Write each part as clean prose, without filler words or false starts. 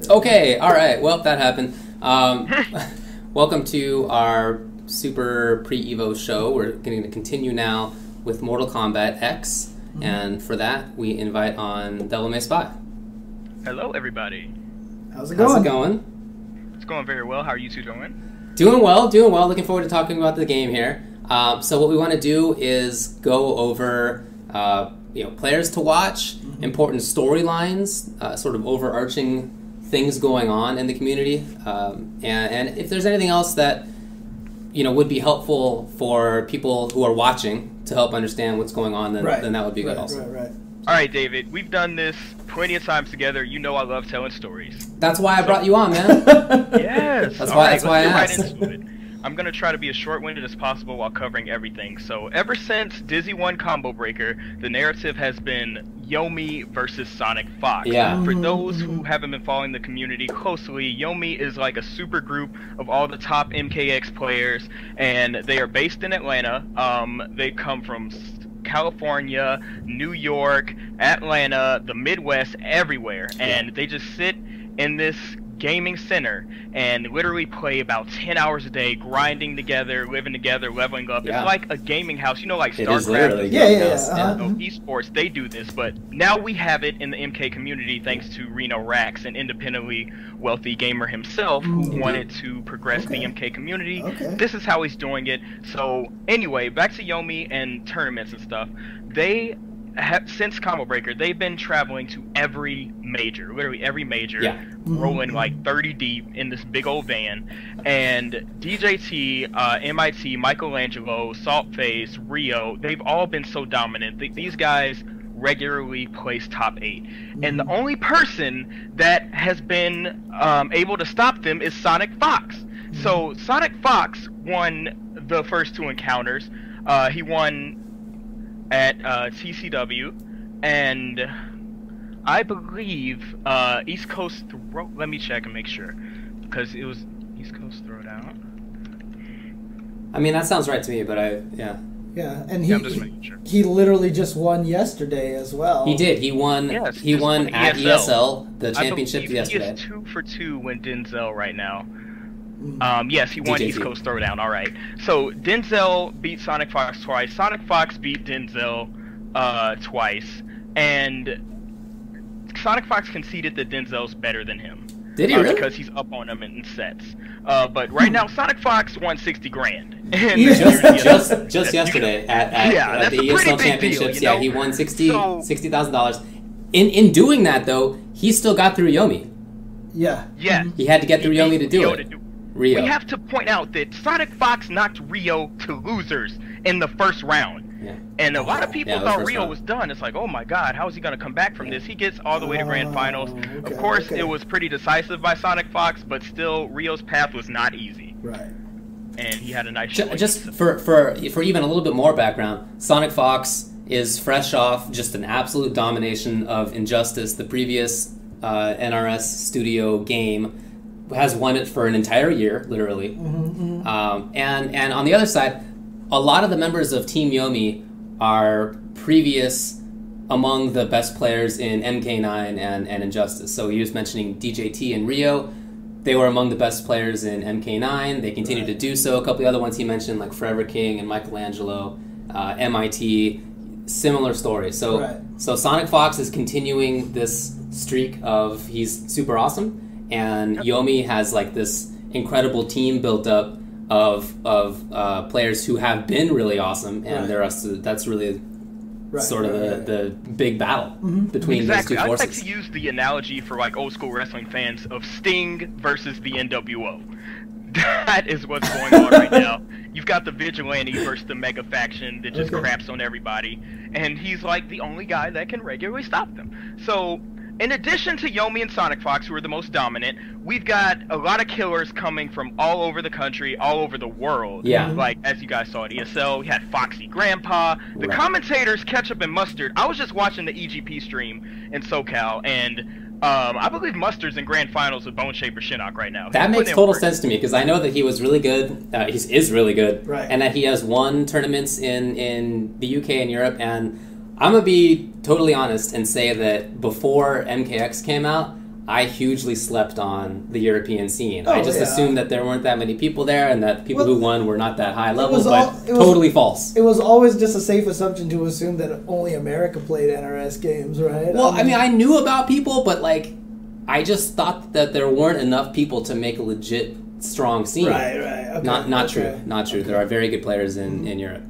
Okay, alright, well, that happened. Welcome to our Super Pre-Evo show. We're going to continue now with Mortal Kombat X, and for that, we invite on DevilMaySpy. Hello, everybody. How's it going? It's going very well. How are you two doing? Doing well. Looking forward to talking about the game here. So what we want to do is go over players to watch, important storylines, sort of overarching things going on in the community, and if there's anything else that would be helpful for people who are watching to help understand what's going on, then that would be good also. Right. All right, David. We've done this plenty of times together. You know I love telling stories. That's why I brought you on, man. Yes. That's why I asked. Right into it. I'm going to try to be as short-winded as possible while covering everything. So ever since Dizzy 1 Combo Breaker, the narrative has been Yomi versus SonicFox. Yeah. For those who haven't been following the community closely, Yomi is like a super group of all the top MKX players, and they are based in Atlanta. They come from California, New York, Atlanta, the Midwest, everywhere. And they just sit in this gaming center and literally play about 10 hours a day, grinding together, living together, leveling up. Yeah. It's like a gaming house, like It StarCraft. is literally a gaming house. Esports, they do this, but now we have it in the MK community thanks to Reno Rax, an independently wealthy gamer himself who wanted to progress the MK community. This is how he's doing it. So anyway, back to Yomi and tournaments and stuff. They since Combo Breaker, they've been traveling to every major, literally every major, rolling like 30 deep in this big old van. And DJT, MIT, Michelangelo, Saltface, Rio, they've all been so dominant. These guys regularly place top 8. And the only person that has been able to stop them is SonicFox. So SonicFox won the first 2 encounters. He won at TCW, and I believe East Coast let me check and make sure, because it was East Coast Throwdown. I mean, that sounds right to me, but Yeah, and I'm just making sure. He literally just won yesterday as well. he did. He won. Yes, he won at ESL, the championship yesterday. He is 2 for 2 when Denzel right now. Yes, he won DJT. East Coast Throwdown. All right. So Denzel beat SonicFox twice. SonicFox beat Denzel twice, and SonicFox conceded that Denzel's better than him. Did he really? Because he's up on him in sets. But right now, SoniCFox won $60,000. Just yesterday at the ESL championships. Deal, he won $60,000. In doing that, though, he still got through Yomi. Yeah. He had to get through Yomi to do it. Rio. We have to point out that SonicFox knocked Rio to losers in the first round. Yeah. And a lot of people thought Rio round. was done. It's like, oh my god, how is he going to come back from this? He gets all the way to grand finals. Of course, it was pretty decisive by SonicFox, but still, Rio's path was not easy. Right. And he had a nice showing. Just for even a little bit more background, SonicFox is fresh off just an absolute domination of Injustice, the previous NRS studio game. Has won it for an entire year, literally. And on the other side, a lot of the members of Team Yomi are previous among the best players in MK9 and Injustice. So he was mentioning DJT and Rio. They were among the best players in MK9. They continue to do so. A couple of the other ones he mentioned, like Forever King and Michelangelo, MIT, similar stories. So SonicFox is continuing this streak of he's super awesome. And Yomi has like this incredible team built up of players who have been really awesome, and that's really sort of the big battle between those two forces. I like to use the analogy for like old school wrestling fans of Sting versus the NWO. That is what's going on right now. You've got the Vigilante versus the Mega Faction that just craps on everybody, and he's like the only guy that can regularly stop them. So in addition to Yomi and SonicFox, who are the most dominant, we've got a lot of killers coming from all over the country, all over the world. Yeah. Like, as you guys saw at ESL, we had Foxy Grandpa. The commentators, Ketchup and Mustard. I was just watching the EGP stream in SoCal, and I believe Mustard's in grand finals with Bone Shaper Shinnok right now. That makes total sense to me, because I know that he was really good. He is really good. And that he has won tournaments in the UK and Europe, and I'm going to be totally honest and say that before MKX came out, I hugely slept on the European scene. I just assumed that there weren't that many people there and that people who won were not that high level, totally false. It was always just a safe assumption to assume that only America played NRS games, right? Well, I mean, I knew about people, but like, I just thought that there weren't enough people to make a legit strong scene. Right. Okay. Not true. Okay. There are very good players in Europe.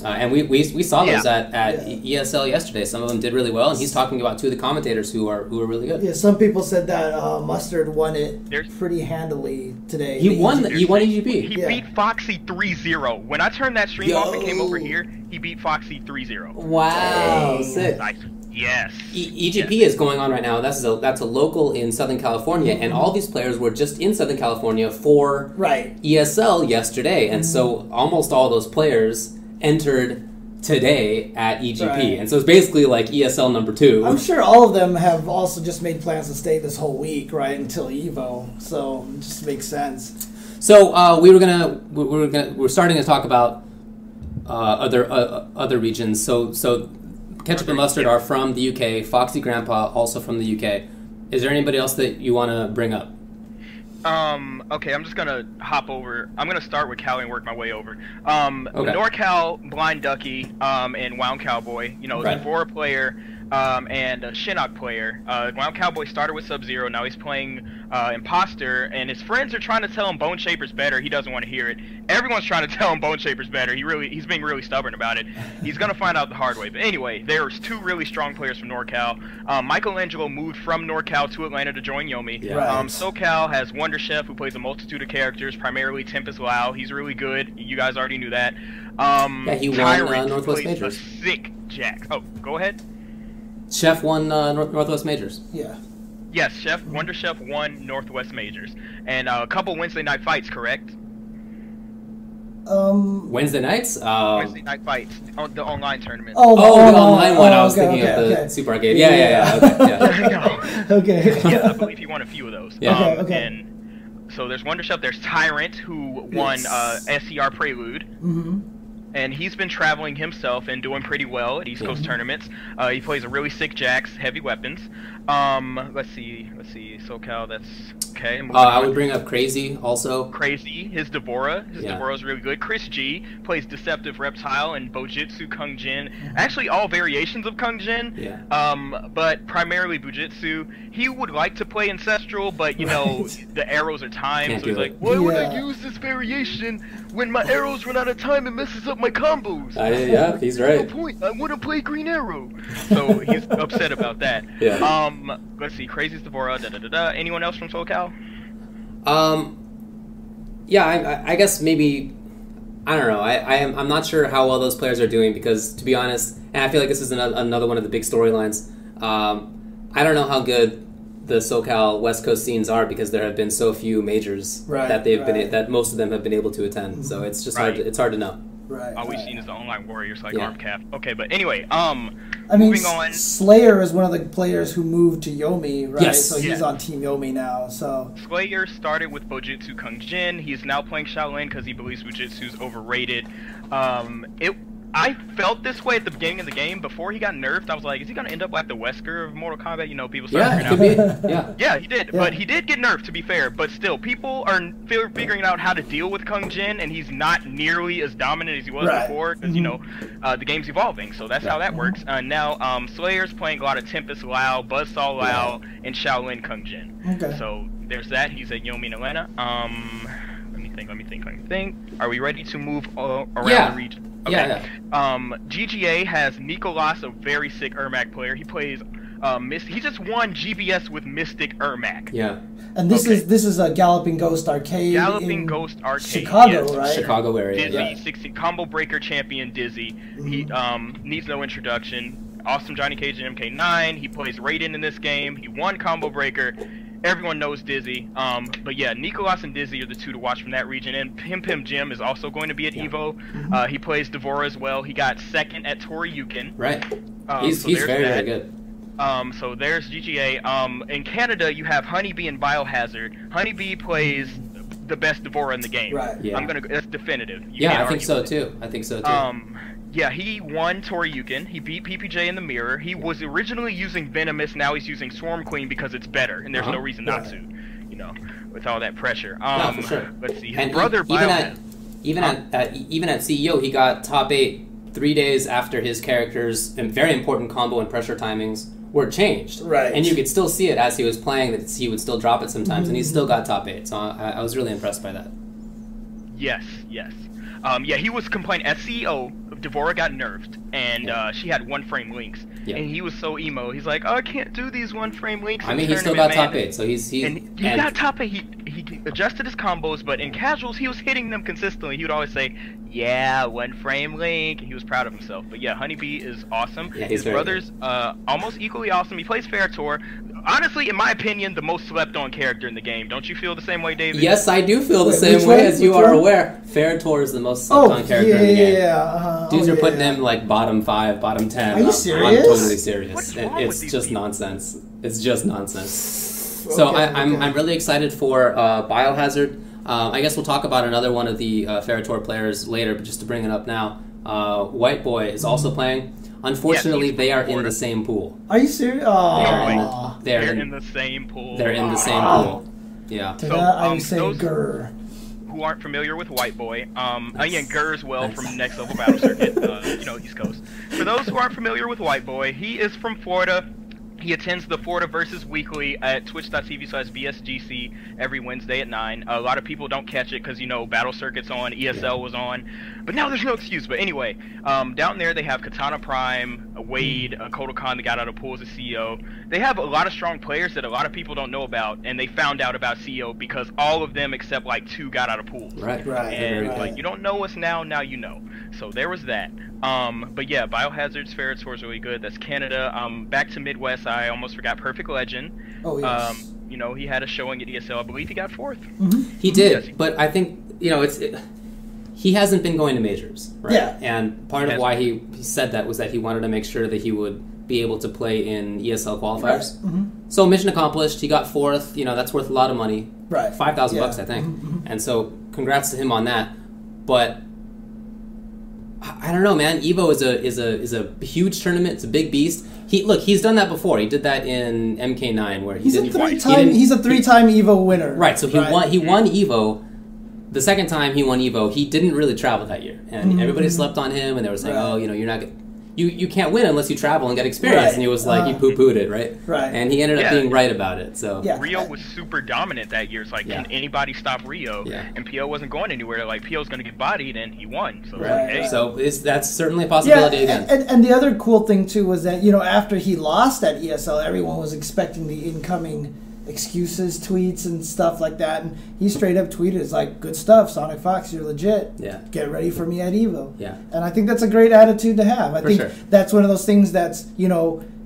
And we saw those at ESL yesterday. Some of them did really well, and he's talking about two of the commentators who are really good. Yeah, some people said that Mustard won it pretty handily today. He won EGP. He beat Foxy 3-0. When I turned that stream off and came over here, he beat Foxy 3-0. Wow, sick. Yes. EGP is going on right now. That's a local in Southern California, and all these players were just in Southern California for ESL yesterday, and so almost all those players entered today at EGP, and so it's basically like ESL number 2. I'm sure all of them have also just made plans to stay this whole week, right, until Evo. So it just makes sense. So we're starting to talk about other regions. So Ketchup and Mustard are from the UK. Foxy Grandpa also from the UK. Is there anybody else that you want to bring up? Okay, I'm just gonna hop over. I'm gonna start with Cali and work my way over. NorCal, Blind Ducky, and Wound Cowboy, Devora player, and a Shinnok player. Wound Cowboy started with Sub-Zero, now he's playing Imposter, and his friends are trying to tell him Bone Shaper's better. He doesn't want to hear it. Everyone's trying to tell him Bone Shaper's better. He's being really stubborn about it. He's gonna find out the hard way. But anyway, there's two really strong players from NorCal. Michelangelo moved from NorCal to Atlanta to join Yomi. SoCal has Wonder Chef, who plays a multitude of characters, primarily Tempest Lau. He's really good. You guys already knew that. He won Tyrant Northwest plays Majors. a sick Jax. Oh, go ahead. Chef won Northwest Majors. Yeah. Yes, Wonder Chef won Northwest Majors. And a couple Wednesday night fights, correct? Wednesday nights? Wednesday night fights. The online tournament. The online one. I was thinking of the Super Arcade. Yeah. Okay. Yeah, I believe he won a few of those. Yeah. Okay. And so there's Wonder Chef. There's Tyrant, who won SCR Prelude. Mm-hmm. And he's been traveling himself and doing pretty well at East Coast tournaments. He plays a really sick Jax, heavy weapons. Let's see. SoCal, that's okay. I would bring up Crazy also. Crazy, his Devora. Devora's really good. Chris G plays Deceptive Reptile and Bojutsu Kung Jin. Actually, all variations of Kung Jin. But primarily Bujutsu. He would like to play Ancestral, but the arrows are timed, so he's like, why would I use this variation when my arrows run out of time and messes up my combos? He's right. No point. I want to play Green Arrow. So he's upset about that. Let's see. Crazy's Devora. Anyone else from SoCal? I guess maybe. I don't know. I'm not sure how well those players are doing because, to be honest, and I feel like this is another one of the big storylines. I don't know how good the SoCal West Coast scenes are because there have been so few majors that most of them have been able to attend. So it's just hard to know. All we've seen is the online warriors like ArmCap. Okay, but anyway, moving on. Slayer is one of the players who moved to Yomi, right? Yes. So he's on Team Yomi now. So Slayer started with Bojutsu Kung Jin. He's now playing Shaolin because he believes Bujutsu's overrated. I felt this way at the beginning of the game. Before he got nerfed, I was like, is he going to end up like the Wesker of Mortal Kombat? People start figuring out. Yeah, he did. Yeah. But he did get nerfed, to be fair. But still, people are figuring out how to deal with Kung Jin, and he's not nearly as dominant as he was before, because, the game's evolving. So that's how that works. Now, Slayer's playing a lot of Tempest Lau, Buzzsaw Lau, and Shaolin Kung Jin. Okay. So there's that. He's at Yomi in Atlanta. Let me think. Are we ready to move around the region? Okay. GGA has Nicolas, a very sick Ermac player. He plays he just won GBS with Mystic Ermac. Yeah. And this is a Galloping Ghost Arcade. Ghost Arcade. Chicago, right? Chicago area. Dizzy, 60 combo breaker champion Dizzy. He needs no introduction. Awesome Johnny Cage and MK9. He plays Raiden in this game. He won combo breaker. Everyone knows Dizzy. But yeah, Nicolas and Dizzy are the two to watch from that region. And Pim Jim is also going to be at Evo. He plays Devora as well. He got second at Toryukin. Right. He's very good. So there's GGA. In Canada, you have Honeybee and Biohazard. Honeybee plays the best Devora in the game. Right. Yeah. That's definitive. I think so too. Yeah, he won Toryukin. He beat PPJ in the mirror. He was originally using Venomous. Now he's using Swarm Queen because it's better, and there's no reason not to. You know, with all that pressure. For sure. Let's see. His brother even at CEO, he got top 8 3 days after his character's very important combo and pressure timings were changed. Right. And you could still see it as he was playing that he would still drop it sometimes, and he still got top 8. So I was really impressed by that. Yes. Yeah, he was complaining at CEO. Devora got nerfed, and she had 1-frame links, and he was so emo. He's like, "Oh, I can't do these 1-frame links." I mean, he still got top 8, so he got top 8. He adjusted his combos, but in casuals, he was hitting them consistently. He would always say, "Yeah, 1-frame link." He was proud of himself. But yeah, Honeybee is awesome. Yeah, his brother's almost equally awesome. He plays Ferritor. Honestly, in my opinion, the most slept-on character in the game. Don't you feel the same way, David? Yes, I do feel the same way, as you are aware. Ferritor is the most slept-on character in the game. Dudes are putting him like bottom 5, bottom 10. Are you serious? I'm totally serious. What's wrong with these just people? nonsense. It's just nonsense. So I'm really excited for Biohazard. I guess we'll talk about another one of the Ferritor players later, but just to bring it up now, White Boy is also playing. Unfortunately, they are in the same pool. Are you serious? Oh. They're in the same pool. They're in the same pool. Yeah. To that, I'm saying Grr. Who aren't familiar with White Boy, again, Grr as well from Next Level Battle Circuit, East Coast. For those who aren't familiar with White Boy, he is from Florida. He attends the Florida Versus Weekly at twitch.tv/BSGC every Wednesday at 9. A lot of people don't catch it because, Battle Circuit's on, ESL was on. But now there's no excuse. But anyway, down there they have Kitana Prime, Wade, Kodokan, the guy out of pool as a CEO. They have a lot of strong players that a lot of people don't know about, and they found out about CEO because all of them except like 2 got out of pools. Right. And like, you don't know us now you know. So there was that. But yeah, Biohazard's Ferritor is really good. That's Canada. Back to Midwest, I almost forgot Perfect Legend. Oh, yes. He had a showing at ESL. I believe he got 4th. Mm-hmm. He did, but I think, he hasn't been going to majors, right? Yeah. And part of why he said that was that he wanted to make sure that he would be able to play in ESL qualifiers. Right. Mm-hmm. So mission accomplished. He got 4th. That's worth a lot of money. Right. $5,000 bucks, I think. Mm-hmm. And so congrats to him on that. But I don't know, man. Evo is a huge tournament. It's a big beast. He's done that before. He did that in MK9 where he's a 3-time Evo winner. Right. So he won Evo. The second time he won Evo, he didn't really travel that year, and everybody slept on him, and they were saying, "Oh, you're not you can't win unless you travel and get experience." And he was like, he poo-pooed it, right? Right. And he ended up being right about it. So Rio was super dominant that year. It's like, can anybody stop Rio? Yeah. And PO wasn't going anywhere. Like, PO's going to get bodied, and he won. So, so that's certainly a possibility again. And the other cool thing too was that after he lost at ESL, everyone was expecting the incoming excuses, tweets, and stuff like that, and he straight up tweeted, "It's like, good stuff, SonicFox, you're legit. Yeah. Get ready for me at Evo." Yeah. And I think that's a great attitude to have. I think that's one of those things that's,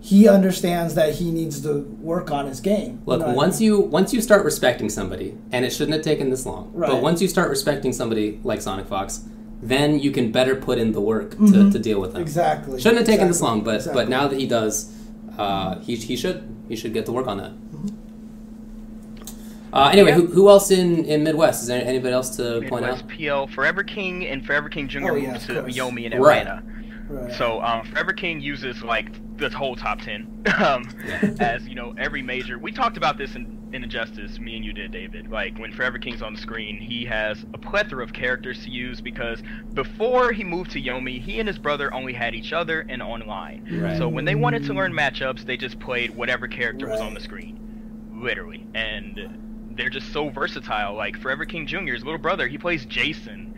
he understands that he needs to work on his game. Look, once you start respecting somebody, and it shouldn't have taken this long, but once you start respecting somebody like SonicFox, then you can better put in the work to deal with them. Exactly. Shouldn't have taken this long, but now that he does, he should get to work on that. Anyway, who else in Midwest? Is there anybody else to point out? PL, Forever King and Forever King Jr. moved to Yomi in Right. Atlanta. Right. So Forever King uses like the whole top 10 as every major. We talked about this in Injustice. Me and you did, David. Like when Forever King's on the screen, he has a plethora of characters to use because before he moved to Yomi, he and his brother only had each other and online. Right. So when they wanted to learn matchups, they just played whatever character was on the screen, literally, and they're just so versatile. Like Forever King Jr., his little brother, he plays Jason.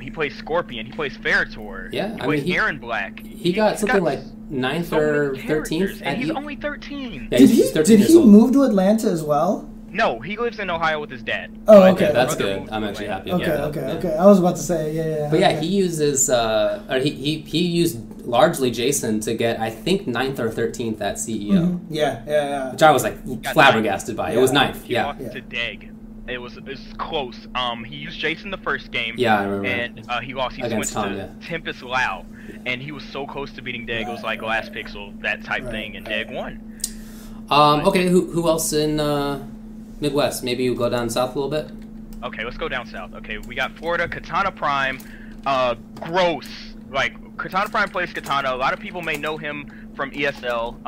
He plays Scorpion. He plays Ferritor. Yeah, he plays Aaron Black. He got something like 9th or 13th, and he's only 13. Yeah, did he move to Atlanta as well? No, he lives in Ohio with his dad. Oh, okay, that's good. I'm actually happy. Okay. I was about to say, But he uses, he used largely Jason to get, I think, 9th or 13th at CEO. Mm-hmm. Yeah. Which I was like flabbergasted by. It was 9th. He lost to Deg. It was close. He used Jason the first game. Yeah, I remember. And he lost. He switched to Tempest Lau, and he was so close to beating Deg. It was like last pixel, that type thing, and Deg won. Okay, who else in Midwest? Maybe you go down south a little bit? Okay, let's go down south. Okay, we got Florida, Kitana Prime, Gross. Like, Kitana Prime plays Kitana. A lot of people may know him from ESL.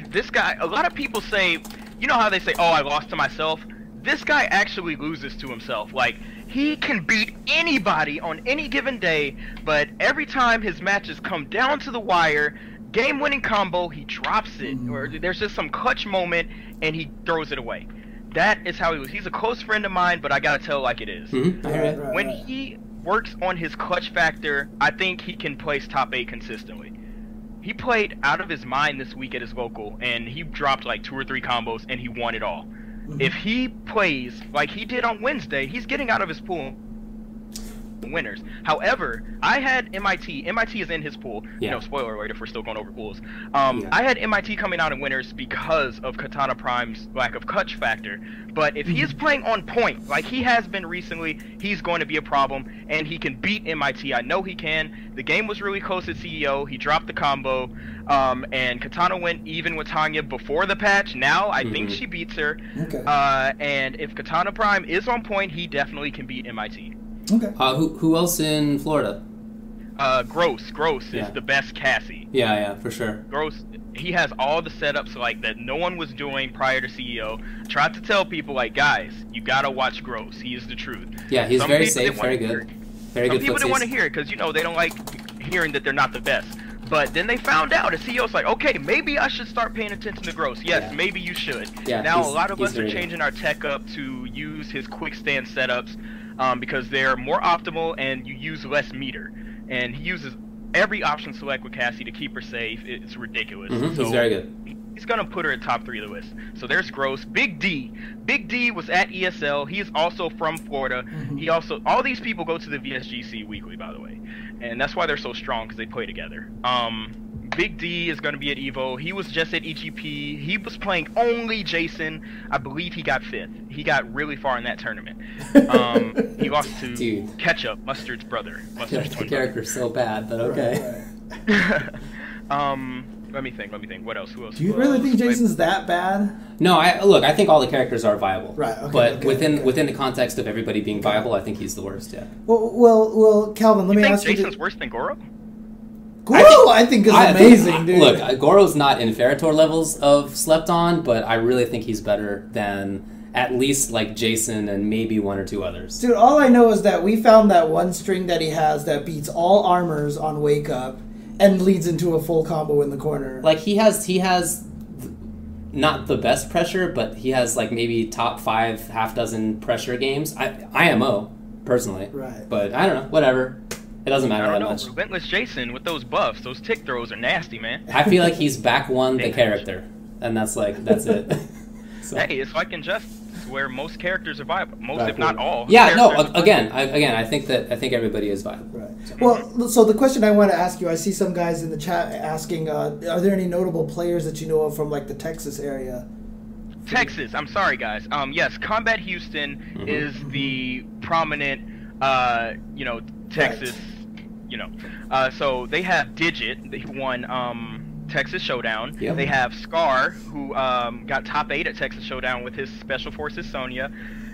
This guy, a lot of people say, you know how they say, oh, I lost to myself? This guy actually loses to himself. Like, he can beat anybody on any given day, but every time his matches come down to the wire, game-winning combo, he drops it. Or there's just some clutch moment, and he throws it away. That is how he was. He's a close friend of mine, but I gotta tell like it is. When he works on his clutch factor, I think he can place top 8 consistently. He played out of his mind this week at his local, and he dropped like 2 or 3 combos, and he won it all. If he plays like he did on Wednesday, he's getting out of his pool winners. However, I had MIT. MIT is in his pool. You know, spoiler alert if we're still going over pools. I had MIT coming out in winners because of Kitana Prime's lack of clutch factor. But if he is playing on point, like he has been recently, he's going to be a problem, and he can beat MIT. I know he can. The game was really close at CEO. He dropped the combo, and Kitana went even with Tanya before the patch. Now, I think she beats her. And if Kitana Prime is on point, he definitely can beat MIT. Who else in Florida? Gross is the best Cassie. Yeah, for sure. Gross, he has all the setups like that no one was doing prior to CEO. Tried to tell people like, guys, you gotta watch Gross. He is the truth. Yeah, he's very safe, very good. Very good. Some people didn't want to hear it because, you know, they don't like hearing that they're not the best. But then they found out, and CEO's like, okay, maybe I should start paying attention to Gross. Yes, maybe you should. Now, a lot of us are changing our tech up to use his quick stand setups because they're more optimal and you use less meter. And he uses every option select with Cassie to keep her safe. It's ridiculous. So he's very good. He's going to put her at top 3 of the list. So there's Gross. Big D. Big D was at ESL. He is also from Florida. He also, all these people go to the VSGC weekly, by the way. And that's why they're so strong, because they play together. Big D is going to be at Evo. He was just at EGP. He was playing only Jason. I believe he got 5th. He got really far in that tournament. He lost to Ketchup, Mustard's brother. Mustard's twin brother. Character's so bad, but okay. Let me think. What else? Who else? Do you really think Jason's that bad? No, I think all the characters are viable. Right. Okay, but within the context of everybody being viable, I think he's the worst. Yeah. Well, Calvin, let me ask you. Jason's worse than Goro? Goro, I think is amazing, dude. Look, Goro's not in Ferritor levels of Slept On, but I really think he's better than at least like Jason and maybe 1 or 2 others. Dude, all I know is that we found that one string that he has that beats all armors on Wake Up and leads into a full combo in the corner. Like he has not the best pressure, but he has like maybe top 5 half dozen pressure games. IMO personally, right? But I don't know, whatever. It doesn't matter that much. Relentless Jason with those buffs, those tick throws are nasty, man. I feel like he's back one the character, and that's it. So. Hey, it's like Injustice, where most characters are viable, if not all. Yeah, no. Again, I think everybody is viable. Right. Well, so the question I want to ask you, I see some guys in the chat asking, are there any notable players that you know of from like the Texas area? Texas, I'm sorry, guys. Yes, Combat Houston is the prominent, Texas. Right. So they have Digit, who won Texas Showdown. Yep. They have Scar, who got top 8 at Texas Showdown with his Special Forces Sonya.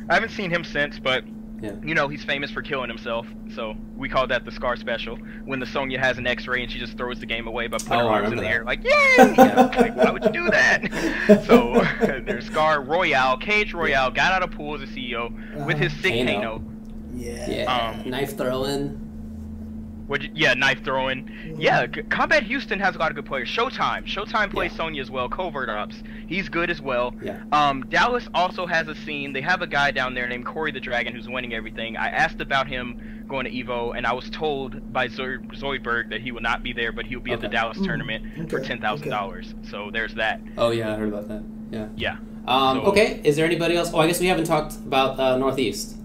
I haven't seen him since, but he's famous for killing himself. So we call that the Scar Special. When the Sonya has an X-ray and she just throws the game away by putting her arms in the air, like, yay! Like, why would you do that? So there's Scar. Royale, Cage Royale, got out of pool as a CEO with his sick Kano. Yeah. Knife throwing. Knife throwing. Yeah, Combat Houston has a lot of good players. Showtime plays Sonya as well. Covert Ops. He's good as well. Yeah. Dallas also has a scene. They have a guy down there named Corey the Dragon who's winning everything. I asked about him going to Evo, and I was told by Zoidberg that he will not be there, but he'll be at the Dallas tournament for $10,000. So there's that. Oh, yeah, I heard about that. Yeah. Yeah. Okay, is there anybody else? Oh, I guess we haven't talked about Northeast.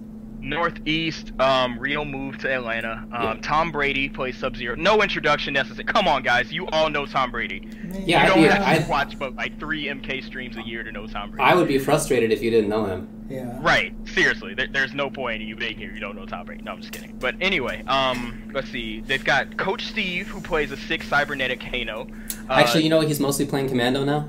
Northeast, Rio moved to Atlanta. Tom Brady plays Sub-Zero. No introduction necessary. Come on, guys. You all know Tom Brady. Yeah, you don't have to watch but like 3 MK streams a year to know Tom Brady. I would be frustrated if you didn't know him. Yeah. Right. Seriously. There's no point in you being here. You don't know Tom Brady. No, I'm just kidding. But anyway, let's see. They've got Coach Steve, who plays a 6 cybernetic Kano. Actually, he's mostly playing Commando now.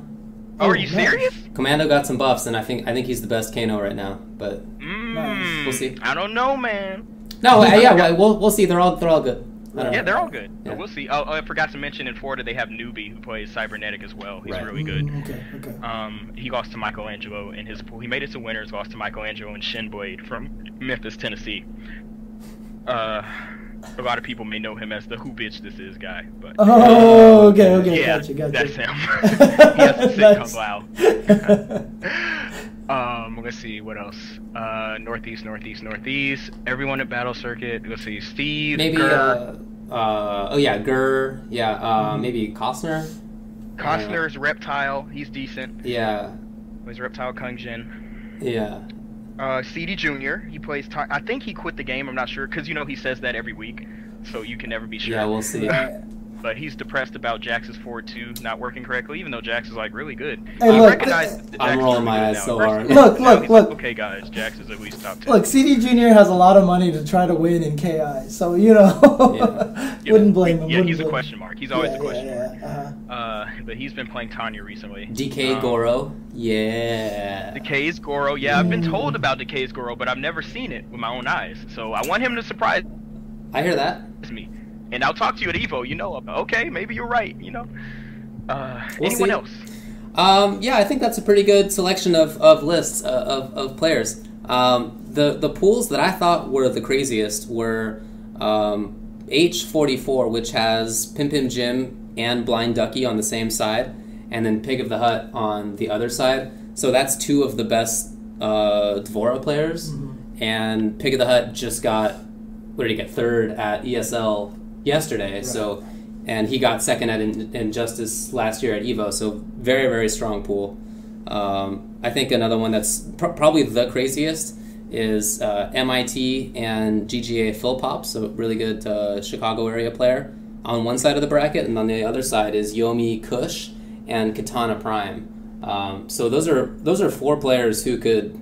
Oh, are you serious? Commando got some buffs, and I think he's the best Kano right now. But we'll see. I don't know, man. No, we'll see. They're all good. Yeah, they're all good. Yeah. So we'll see. Oh, I forgot to mention in Florida they have Newbie who plays Cybernetic as well. He's really good. Okay. He lost to Michelangelo in his pool. He made it to winners, lost to Michelangelo and Shinblade from Memphis, Tennessee. A lot of people may know him as the "Who bitch this is" guy, but okay, yeah, gotcha. that's him. He has to say loud. Let's see what else. Northeast. Everyone at Battle Circuit. Let's see, Steve. Maybe Gurr. Gurr. Yeah. Maybe Costner. Costner's Reptile. He's decent. Yeah. Plays Reptile Kungjin. Yeah. CD Jr. He plays. I think he quit the game. I'm not sure because he says that every week, so you can never be sure. Yeah, we'll see. But he's depressed about Jax's Forward 2 not working correctly, even though Jax is like really good. Hey, I recognize that I'm Jax rolling is my really eyes good so now. hard. He's Look. like, okay, guys, Jax is at least top 10. Look, CD Jr. has a lot of money to try to win in KI, so wouldn't blame him. Yeah, he's a question mark. He's always a question mark. Uh-huh. But he's been playing Tanya recently. DK Goro. Yeah. Decay's Goro. Yeah, I've been told about Decay's Goro, but I've never seen it with my own eyes. So I want him to surprise I hear that. me. And I'll talk to you at Evo, okay, maybe you're right, We'll anyone see. else? Yeah, I think that's a pretty good selection of lists of players. The pools that I thought were the craziest were H44, which has Pim Pim Jim and Blind Ducky on the same side, and then Pig of the Hut on the other side. So that's two of the best Dvora players. Mm-hmm. And Pig of the Hut just got, what did he get, third at ESL yesterday. Right. So, and he got second at Injustice last year at Evo. So very, very strong pool. I think another one that's probably the craziest is MIT and GGA Philpop, so really good Chicago area player on one side of the bracket, and on the other side is Yomi Kush and Kitana Prime. So those are four players who could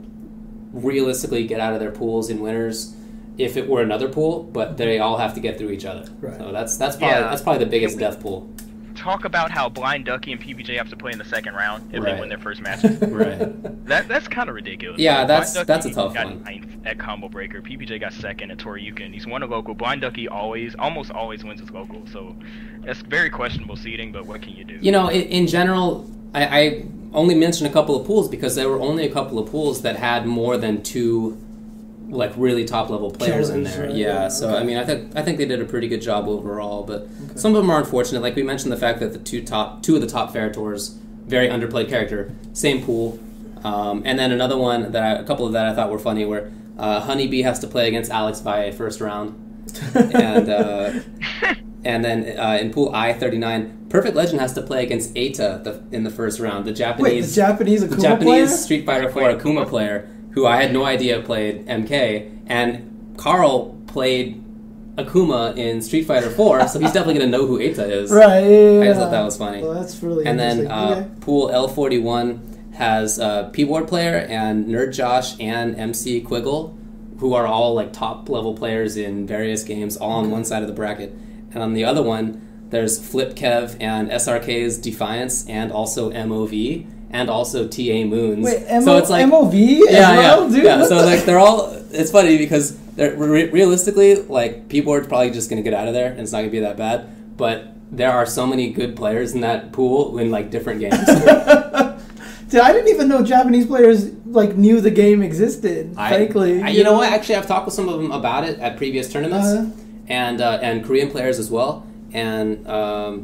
realistically get out of their pools in winners if it were another pool, but they all have to get through each other. Right. So that's probably the biggest death pool. Talk about how Blind Ducky and PBJ have to play in the second round if Right. they win their first matches. Right. That's kind of ridiculous. Yeah, that's Blind a Ducky tough got one. ninth at Combo Breaker. PBJ got second at Toryukin. He's won a local. Blind Ducky almost always wins his local. So that's very questionable seeding, but what can you do? In general, I only mentioned a couple of pools because there were only a couple of pools that had more than two really top level players in there. Right? Yeah. So okay. I mean, I think they did a pretty good job overall, but some of them are unfortunate. Like we mentioned, the fact that the two of the top Fair Tours, very underplayed character, same pool, and then another one a couple of that I thought were funny where Honeybee has to play against Alex Valle first round, and then in pool I-39, Perfect Legend has to play against Eita in the first round. The Japanese Akuma player? Street Fighter 4 Akuma player, who I had no idea played MK, and Carl played Akuma in Street Fighter 4, so he's definitely going to know who Eita is. Right, yeah. I just thought that was funny. Well, that's really and then interesting. pool L41 has P-Board player and Nerd Josh and MC Quiggle, who are all top level players in various games, all on one side of the bracket. And on the other one, there's Flip Kev and SRK's Defiance, and also MOV, and also TA Moons. Wait, so it's MOV as well, dude? Yeah, so they're all. It's funny because they're realistically, P-Board's probably just gonna get out of there, and it's not gonna be that bad. But there are so many good players in that pool in different games. Dude, I didn't even know Japanese players knew the game existed. Frankly, you know what? Actually, I've talked with some of them about it at previous tournaments, and Korean players as well. And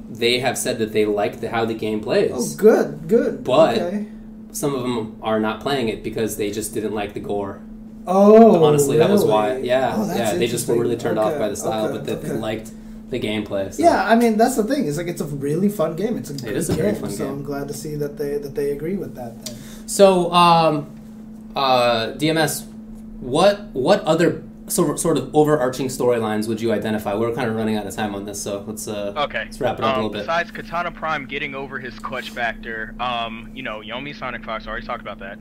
they have said that they like how the game plays. Oh, good. But some of them are not playing it because they just didn't like the gore. Oh, honestly, really? that was why. Yeah, Oh, that's they just were really turned off by the style, okay, but they liked the gameplay. So. Yeah, I mean that's the thing. It's it's a really fun game. It is a very fun So game. I'm glad to see that they agree with that. Then. So, DMS, what other sort of overarching storylines would you identify? We're kind of running out of time on this, so let's wrap it up a little bit. Besides Kitana Prime getting over his clutch factor, Yomi SonicFox, already talked about that.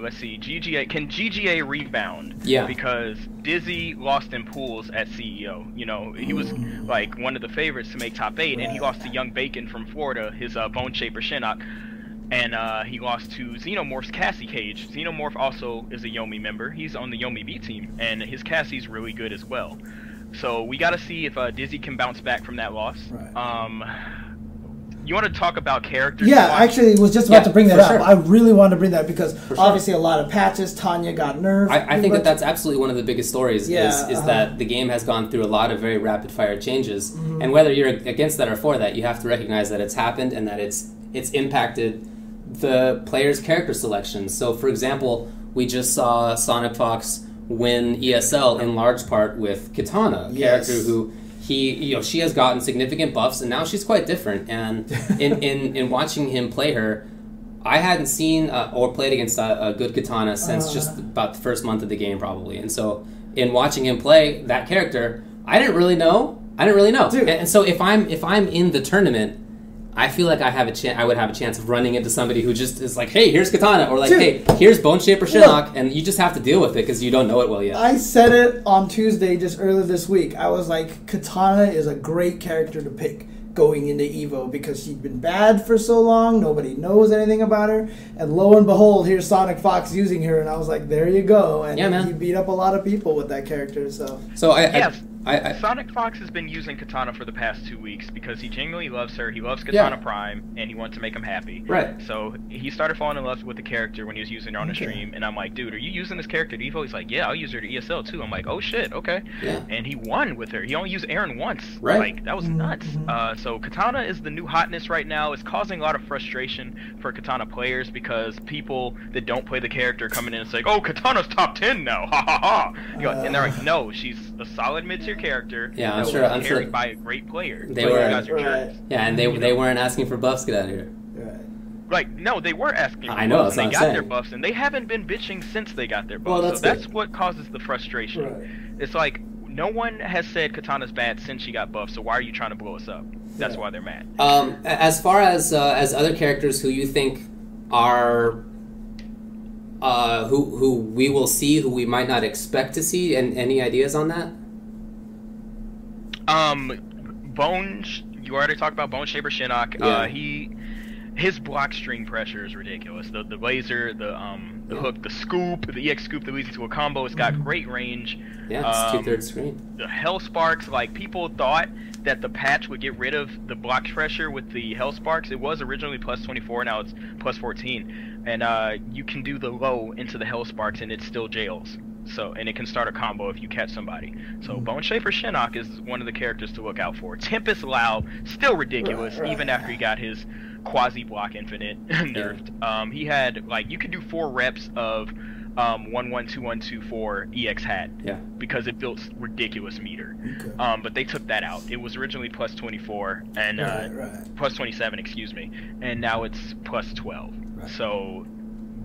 Let's see, can GGA rebound? Yeah. Because Dizzy lost in pools at CEO. He was one of the favorites to make top 8, and he lost to Young Bacon from Florida, his Bone Shaper Shinnok. And he lost to Xenomorph's Cassie Cage. Xenomorph also is a Yomi member. He's on the Yomi B team, and his Cassie's really good as well. So we got to see if Dizzy can bounce back from that loss. Right. You want to talk about characters? Yeah, I actually was just about to bring that up. Sure. I really wanted to bring that because obviously a lot of patches. Tanya got nerfed. I think that's absolutely one of the biggest stories is that the game has gone through a lot of very rapid-fire changes. Mm-hmm. And whether you're against that or for that, you have to recognize that it's happened and that it's impacted the player's character selection. So, for example, we just saw SonicFox win ESL in large part with Kitana, a character who... she has gotten significant buffs, and now she's quite different. And in watching him play her, I hadn't seen or played against a good Kitana since just about the first month of the game, probably. And so, in watching him play that character, I didn't really know. Dude. And so, if I'm in the tournament, I feel like I would have a chance of running into somebody who just is like, hey, here's Kitana, or like, hey, here's Bone Shaper Shinnok, and you just have to deal with it because you don't know it well yet. I said it on Tuesday just earlier this week. I was like, Kitana is a great character to pick going into Evo because she'd been bad for so long, nobody knows anything about her, and lo and behold, here's SonicFox using her, and I was like, there you go. And he beat up a lot of people with that character. So SonicFox has been using Kitana for the past 2 weeks because he genuinely loves her. He loves Kitana Prime, and he wants to make him happy. Right. So he started falling in love with the character when he was using her on the stream, and I'm like, dude, are you using this character at Evo? He's like, yeah, I'll use her to ESL too. I'm like, oh shit, okay. Yeah. And he won with her. He only used Aaron once. Right. Like, that was nuts. So Kitana is the new hotness right now. It's causing a lot of frustration for Kitana players because people that don't play the character are coming in and saying, oh, Kitana's top 10 now, ha ha ha. And they're like, no, she's a solid mid-tier character. Yeah, I'm sure. Carried by a great player. They were, and they weren't asking for buffs. Get out of here. Like, no, they were asking for I know, buffs, and they got saying. their buffs, and they haven't been bitching since they got their buffs. Well, that's what causes the frustration. Right. It's like, no one has said Kitana's bad since she got buffed, so why are you trying to blow us up? That's why they're mad. As far as other characters who you think are... who we will see, who we might not expect to see, and any ideas on that? You already talked about Bone Shaper Shinnok. Yeah. His block string pressure is ridiculous. The laser, the hook, the scoop, the EX scoop that leads into a combo. It's got great range. Yeah, it's 2/3 screen. The Hell Sparks, like, people thought that the patch would get rid of the block pressure with the Hell Sparks. It was originally plus 24, now it's plus 14. And you can do the low into the Hell Sparks and it still jails. And it can start a combo if you catch somebody. So Bone Shaper Shinnok is one of the characters to look out for. Tempest Lao, still ridiculous, even after he got his quasi-block infinite nerfed. He had, like, you could do 4 reps of 1-1-2-1-2-4 EX hat because it built ridiculous meter. Okay. But they took that out. It was originally plus 24 and plus 27, excuse me, and now it's plus 12. Right. So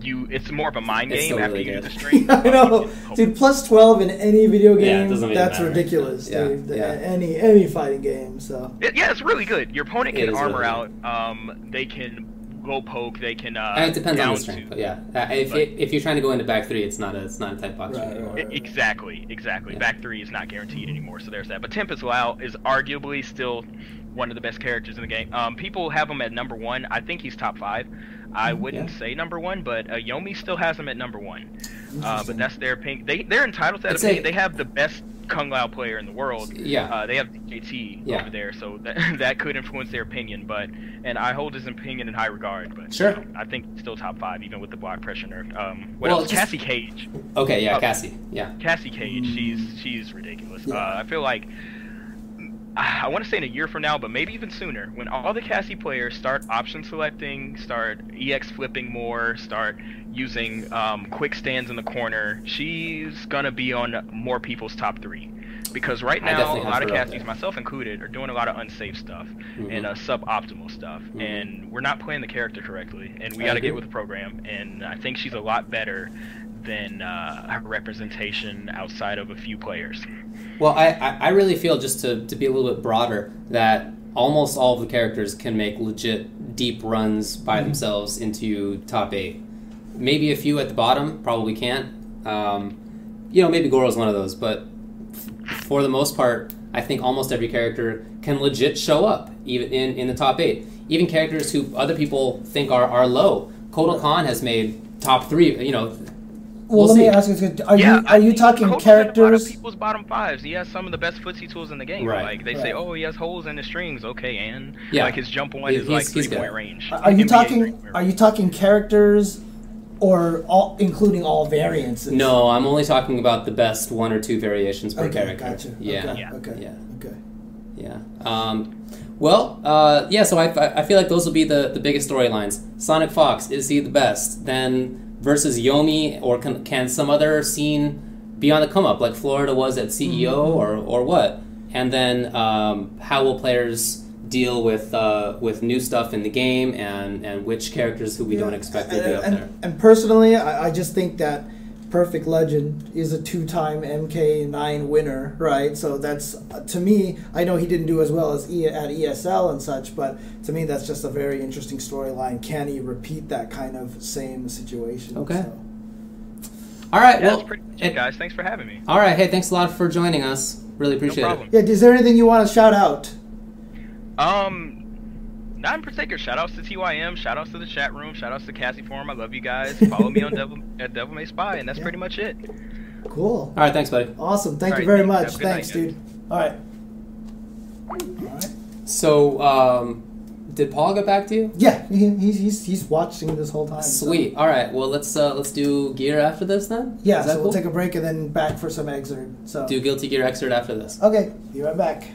it's more of a mind game after you do the stream. I know, dude. Plus 12 in any video game, that's ridiculous, dude. Any fighting game. So it's really good. Your opponent can armor out. They can low poke. They can. And it depends on the strength, but if you're trying to go into back 3, it's not a type box anymore. Exactly. Yeah. Back 3 is not guaranteed anymore, so there's that. But Tempest Lao is arguably still one of the best characters in the game. People have him at number 1. I think he's top 5. I wouldn't say number 1, but Yomi still has him at number 1. But that's their opinion. They're entitled to that opinion. They have the best Kung Lao player in the world. Yeah. They have JT over there, so that could influence their opinion. And I hold his opinion in high regard. But sure, I think still top 5, even with the block pressure nerf. What else? Cassie Cage. Okay, Cassie. Yeah. Cassie Cage. She's ridiculous. I feel like. I want to say in a year from now, but maybe even sooner, when all the Cassie players start option selecting, start EX flipping more, start using quick stands in the corner, she's going to be on more people's top 3. Because right now, a lot of Cassies, myself included, are doing a lot of unsafe stuff and suboptimal stuff. And we're not playing the character correctly. And we got to get with the program. And I think she's a lot better than her representation outside of a few players. Well, I really feel, just to be a little bit broader, that almost all of the characters can make legit deep runs by themselves into top 8. Maybe a few at the bottom probably can't. Maybe Goro's one of those, but for the most part, I think almost every character can legit show up, even in the top 8. Even characters who other people think are low. Kotal Khan has made top 3, Well, let me ask you: Are you talking characters? A lot of people's bottom fives. He has some of the best footsie tools in the game. Right. Like they say, oh, he has holes in his strings. Okay, and yeah. like his jump on is like 3-point range. Are you talking characters, or including all variants? No, I'm only talking about the best 1 or 2 variations per character. Gotcha. Yeah. Okay. So I feel like those will be the biggest storylines. SonicFox, is he the best? Then versus Yomi, or can some other scene be on the come up, like Florida was at CEO, or what? And then how will players deal with new stuff in the game, and which characters who we don't expect will be up there? And personally, I just think that Perfect Legend is a 2-time MK9 winner, right? So that's, to me, I know he didn't do as well as at ESL and such, but to me that's just a very interesting storyline. Can he repeat that kind of same situation? Okay. So. All right. Well, that's pretty much it, guys. Thanks for having me. All right. Hey, thanks a lot for joining us. Really appreciate it. Yeah. Is there anything you want to shout out? Not in particular. Shoutouts to TYM, shoutouts to the chat room, shoutouts to Cassie Forum. I love you guys. Follow me on at DevilMaySpy, and that's pretty much it. Cool. All right, thanks, buddy. Awesome. Thank you very much. Thanks, dude. All right. So, did Paul get back to you? Yeah, he's watching this whole time. Sweet. So. All right. Well, let's do gear after this then. Yeah. So we'll take a break and then back for some excerpt. So do Guilty Gear excerpt after this. Okay. Be right back.